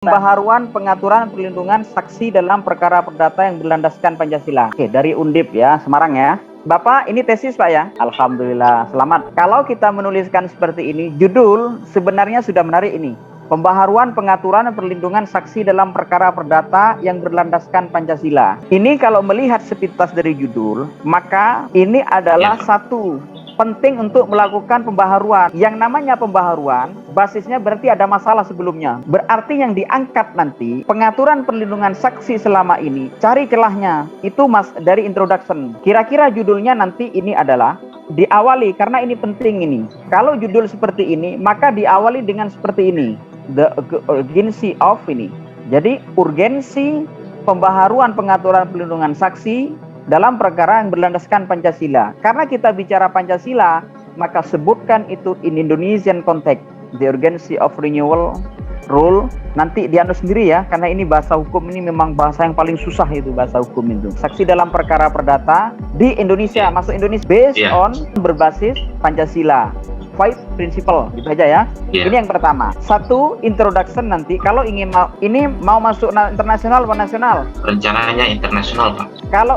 Pembaharuan pengaturan perlindungan saksi dalam perkara perdata yang berlandaskan Pancasila. Oke, dari Undip ya, Semarang ya. Bapak, ini tesis Pak ya? Alhamdulillah, selamat. Kalau kita menuliskan seperti ini, judul sebenarnya sudah menarik ini. Pembaharuan pengaturan perlindungan saksi dalam perkara perdata yang berlandaskan Pancasila. Ini kalau melihat sepintas dari judul, maka ini adalah satu penting untuk melakukan pembaharuan. Yang namanya pembaharuan, basisnya berarti ada masalah sebelumnya. Berarti yang diangkat nanti, pengaturan perlindungan saksi selama ini, cari celahnya. Itu dari introduction. Kira-kira judulnya nanti ini adalah diawali, karena ini penting ini. Kalau judul seperti ini, maka diawali dengan seperti ini. The urgency of ini. Jadi, urgensi pembaharuan pengaturan perlindungan saksi dalam perkara yang berlandaskan Pancasila. Karena kita bicara Pancasila, maka sebutkan itu in Indonesian context. The urgency of renewal rule. Nanti dianu sendiri ya, karena ini bahasa hukum ini memang bahasa yang paling susah itu, bahasa hukum itu. Saksi dalam perkara perdata di Indonesia, masuk Indonesia based on berbasis Pancasila. 5 principle, gitu aja ya. Ini yang pertama. Satu, introduction nanti. Kalau ingin ini mau masuk internasional atau nasional? Rencananya internasional, Pak. Kalau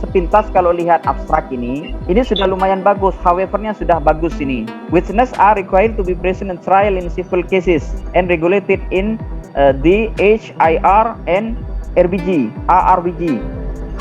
sepintas kalau lihat abstrak ini sudah lumayan bagus. However-nya sudah bagus ini. Witnesses are required to be present in trial in civil cases and regulated in the HIR and RBG.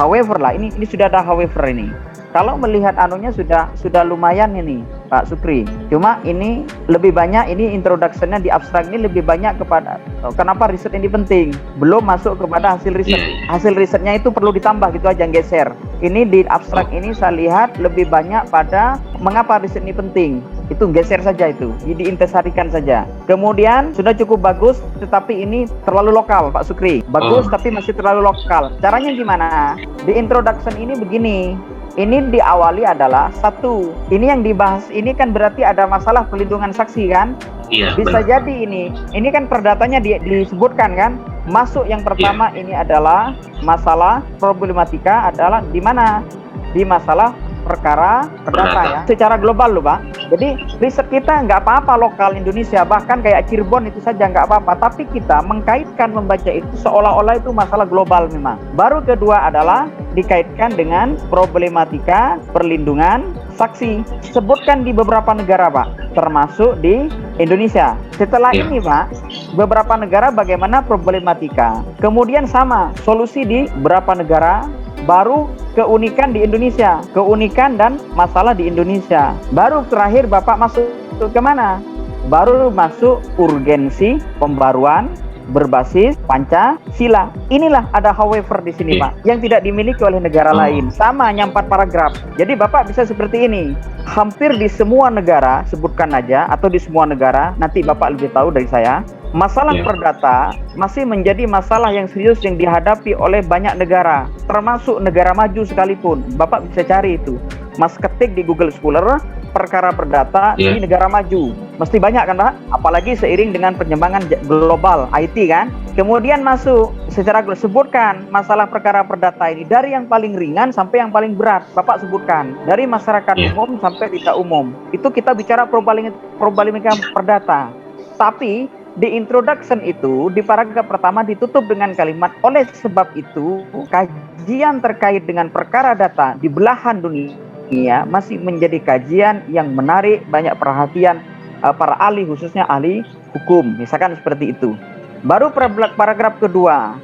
However lah, ini sudah ada however ini. Kalau melihat anunya sudah lumayan ini Pak Sukri. Cuma ini lebih banyak, ini introduction-nya di abstrak ini lebih banyak kepada kenapa riset ini penting. Belum masuk kepada hasil riset. Hasil risetnya itu perlu ditambah gitu aja, geser. Ini di abstrak ini saya lihat lebih banyak pada mengapa riset ini penting. Itu geser saja itu, diinvestasikan saja. Kemudian sudah cukup bagus, tetapi ini terlalu lokal Pak Sukri. Bagus tapi masih terlalu lokal. Caranya gimana? Di introduction ini begini. Ini diawali adalah satu. Ini yang dibahas ini kan berarti ada masalah perlindungan saksi kan? Iya. Bisa jadi ini kan perdatanya disebutkan kan? Masuk yang pertama ini adalah masalah problematika adalah di mana? Di masalah perkara perdata ya. Secara global loh Pak. Jadi riset kita nggak apa-apa lokal Indonesia, bahkan kayak Cirebon itu saja nggak apa-apa. Tapi kita mengkaitkan membaca itu seolah-olah itu masalah global memang. Baru kedua adalah dikaitkan dengan problematika perlindungan saksi. Sebutkan di beberapa negara Pak, termasuk di Indonesia. Setelah ini Pak, beberapa negara bagaimana problematika. Kemudian sama, solusi di beberapa negara. Baru keunikan di Indonesia, keunikan dan masalah di Indonesia. Baru terakhir Bapak masuk ke mana? Baru masuk urgensi pembaruan berbasis Pancasila. Inilah ada however di sini Pak, yang tidak dimiliki oleh negara lain. Sama hanya 4 paragraf. Jadi Bapak bisa seperti ini. Hampir di semua negara, sebutkan aja, atau di semua negara, nanti Bapak lebih tahu dari saya. Masalah perdata masih menjadi masalah yang serius yang dihadapi oleh banyak negara, termasuk negara maju sekalipun. Bapak bisa cari itu. Mas ketik di Google Scholar perkara perdata di negara maju. Mesti banyak kan Pak? Apalagi seiring dengan perkembangan global IT kan. Kemudian masuk secara global, sebutkan masalah perkara perdata ini dari yang paling ringan sampai yang paling berat. Bapak sebutkan dari masyarakat umum sampai tidak umum. Itu kita bicara problematika perdata. Tapi di introduction itu, di paragraf pertama ditutup dengan kalimat, oleh sebab itu, kajian terkait dengan perkara data di belahan dunia masih menjadi kajian yang menarik banyak perhatian para ahli, khususnya ahli hukum. Misalkan seperti itu. Baru paragraf kedua,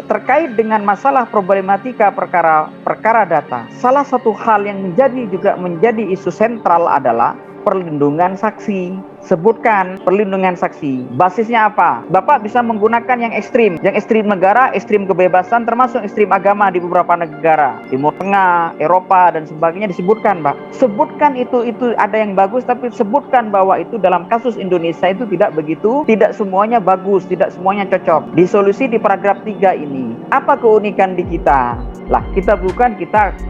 terkait dengan masalah problematika perkara data. Salah satu hal yang menjadi isu sentral adalah perlindungan saksi. Sebutkan perlindungan saksi. Basisnya apa? Bapak bisa menggunakan yang ekstrim. Yang ekstrim negara, ekstrim kebebasan, termasuk ekstrim agama di beberapa negara. Timur Tengah, Eropa, dan sebagainya disebutkan, Pak. Sebutkan itu ada yang bagus, tapi sebutkan bahwa itu dalam kasus Indonesia itu tidak begitu. Tidak semuanya bagus, tidak semuanya cocok. Di solusi di paragraf 3 ini. Apa keunikan di kita? Lah, kita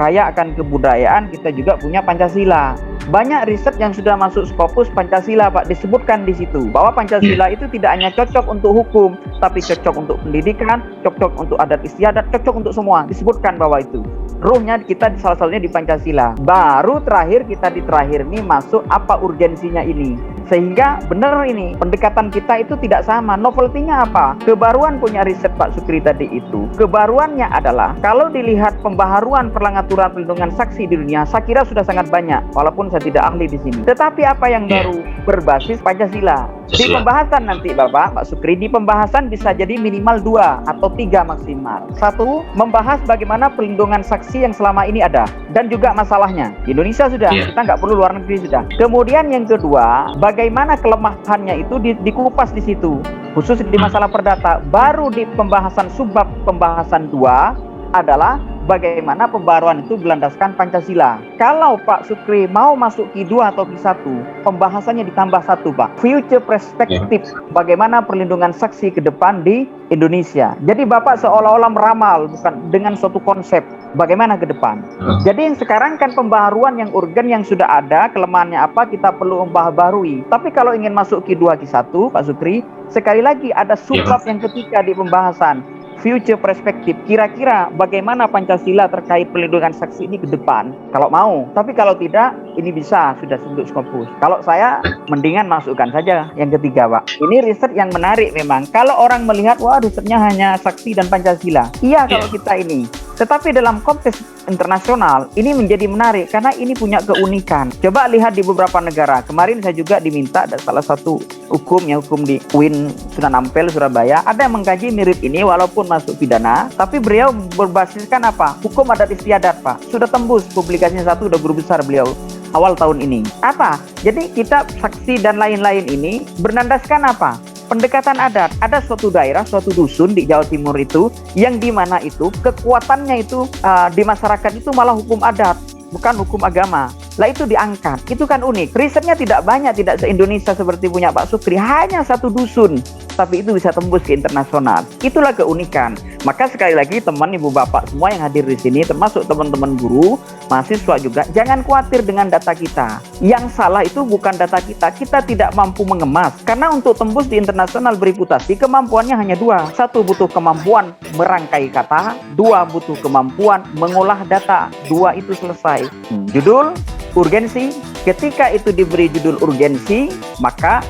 kaya akan kebudayaan, kita juga punya Pancasila. Banyak riset yang sudah masuk Scopus Pancasila Pak, disebutkan di situ bahwa Pancasila itu tidak hanya cocok untuk hukum, tapi cocok untuk pendidikan, cocok untuk adat istiadat, cocok untuk semua. Disebutkan bahwa itu ruhnya kita salah satunya di Pancasila. Baru terakhir kita di terakhir ini masuk apa urgensinya ini. Sehingga benar ini pendekatan kita itu tidak sama. Novelty-nya apa? Kebaruan punya riset Pak Sukri tadi itu. Kebaruannya adalah kalau dilihat pembaharuan peraturan pelindungan saksi di dunia, saya kira sudah sangat banyak walaupun saya tidak ahli di sini. Tetapi apa yang baru berbasis Pancasila. Di pembahasan nanti Pak Sukri, di pembahasan bisa jadi minimal 2 atau 3 maksimal. Satu, membahas bagaimana pelindungan saksi yang selama ini ada dan juga masalahnya. Di Indonesia sudah, kita nggak perlu luar negeri sudah. Kemudian yang kedua, bagaimana kelemahannya itu dikupas di situ, khusus di masalah perdata. Baru di pembahasan subbab pembahasan 2 adalah bagaimana pembaruan itu berlandaskan Pancasila. Kalau Pak Sukri mau masuk Q2 atau Q1, pembahasannya ditambah 1 Pak. Future perspective, bagaimana perlindungan saksi ke depan di Indonesia. Jadi Bapak seolah-olah meramal bukan dengan suatu konsep bagaimana ke depan. Jadi yang sekarang kan pembaharuan yang urgen yang sudah ada, kelemahannya apa kita perlu membaharui. Tapi kalau ingin masuk Q2 Q1 Pak Sukri, sekali lagi ada subbab yang ketiga di pembahasan. Future perspektif, kira-kira bagaimana Pancasila terkait pelindungan saksi ini ke depan kalau mau. Tapi kalau tidak, ini bisa sudah untuk Scopus. Kalau saya mendingan masukkan saja yang ketiga Pak. Ini riset yang menarik memang. Kalau orang melihat wah risetnya hanya saksi dan Pancasila, iya kalau kita ini. Tetapi dalam konteks internasional ini menjadi menarik karena ini punya keunikan. Coba lihat di beberapa negara. Kemarin saya juga diminta ada salah satu hukum di UIN Sunan Ampel Surabaya, ada yang mengkaji mirip ini walaupun masuk pidana, tapi beliau berbasiskan apa? Hukum adat istiadat Pak. Sudah tembus publikasinya satu, udah guru besar beliau awal tahun ini. Apa? Jadi kita saksi dan lain-lain ini bernandaskan apa? Pendekatan adat. Ada suatu daerah, suatu dusun di Jawa Timur itu yang dimana itu kekuatannya itu di masyarakat itu malah hukum adat, bukan hukum agama. Lah itu diangkat, itu kan unik. Risetnya tidak banyak, tidak se-Indonesia seperti punya Pak Sukri, hanya satu dusun, tapi itu bisa tembus ke internasional. Itulah keunikan. Maka sekali lagi teman ibu bapak semua yang hadir di sini, termasuk teman-teman guru, mahasiswa juga, jangan khawatir dengan data kita. Yang salah itu bukan data kita, kita tidak mampu mengemas. Karena untuk tembus di internasional bereputasi, kemampuannya hanya 2. 1 butuh kemampuan merangkai kata, 2 butuh kemampuan mengolah data. 2 itu selesai. Judul urgensi, ketika itu diberi judul urgensi, maka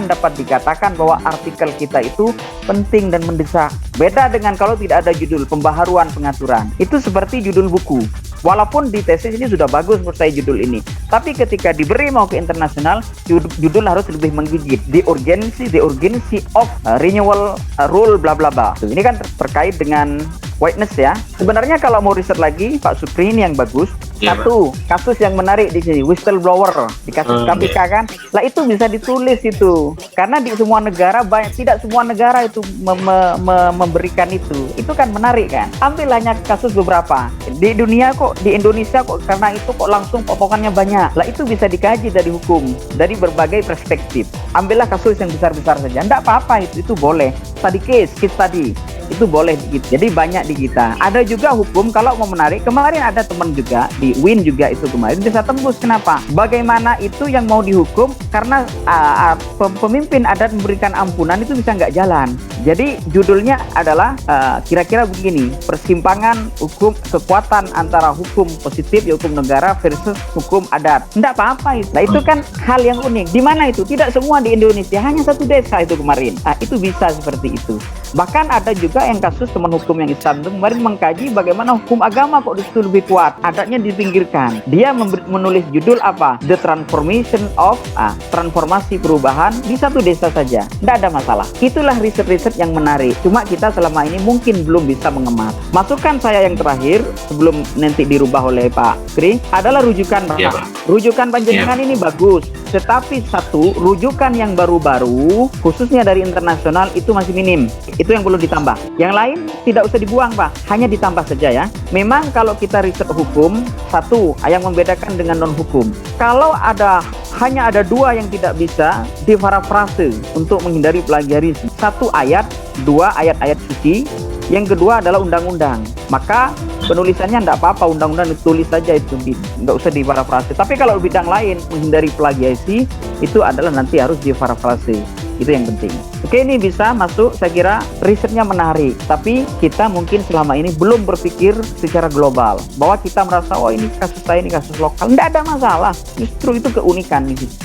dapat dikatakan bahwa artikel kita itu penting dan mendesak. Beda dengan kalau tidak ada judul pembaharuan pengaturan. Itu seperti judul buku. Walaupun di tesis ini sudah bagus menurut saya judul ini. Tapi ketika diberi mau ke internasional, judul harus lebih menggigit. The urgency of renewal rule bla bla bla. Ini kan terkait dengan whiteness ya. Sebenarnya kalau mau riset lagi, Pak Sukri ini yang bagus. Satu, kasus yang menarik di sini, whistleblower di kasus KPK kan. Lah itu bisa ditulis itu. Karena di semua negara tidak semua negara itu memberikan itu. Itu kan menarik kan. Ambil hanya kasus beberapa. Di dunia kok, di Indonesia kok karena itu kok langsung potongannya banyak. Lah itu bisa dikaji dari hukum, dari berbagai perspektif. Ambillah kasus yang besar-besar saja. Enggak apa-apa itu boleh. Case tadi. Itu boleh gitu. Jadi banyak di kita. Ada juga hukum kalau mau menarik. Kemarin ada teman juga di UIN juga itu kemarin bisa tembus. Kenapa? Bagaimana itu yang mau dihukum karena pemimpin adat memberikan ampunan itu bisa nggak jalan. Jadi judulnya adalah kira-kira begini, persimpangan hukum kekuatan antara hukum positif ya hukum negara versus hukum adat. Nggak apa-apa itu. Nah itu kan hal yang unik. Di mana itu? Tidak semua di Indonesia, hanya satu desa itu kemarin. Nah, itu bisa seperti itu. Bahkan ada juga yang kasus teman hukum yang Islam itu kemarin mengkaji bagaimana hukum agama kok disitu lebih kuat, adatnya dipinggirkan. Dia menulis judul apa? The Transformation of transformasi perubahan di satu desa saja. Tidak ada masalah. Itulah riset-riset yang menarik. Cuma kita selama ini mungkin belum bisa mengemas. Masukan saya yang terakhir sebelum nanti dirubah oleh Pak Kri adalah rujukan Pak. Rujukan panjenengan ini bagus. Tetapi satu, rujukan yang baru-baru khususnya dari internasional itu masih minim. Itu yang perlu ditambah. Yang lain tidak usah dibuang Pak, hanya ditambah saja ya. Memang kalau kita riset hukum, satu yang membedakan dengan non hukum. Kalau hanya ada 2 yang tidak bisa diparafrase untuk menghindari plagiarisme. 1 ayat, 2 ayat-ayat suci. Yang kedua adalah undang-undang. Maka penulisannya tidak apa-apa, undang-undang ditulis saja itu, nggak usah diparafrase. Tapi kalau bidang lain menghindari plagiasi itu adalah nanti harus diparafrase. Itu yang penting. Oke, ini bisa masuk, saya kira risetnya menarik. Tapi kita mungkin selama ini belum berpikir secara global. Bahwa kita merasa, oh ini kasus saya, ini kasus lokal. Nggak ada masalah. Justru itu keunikan di situ.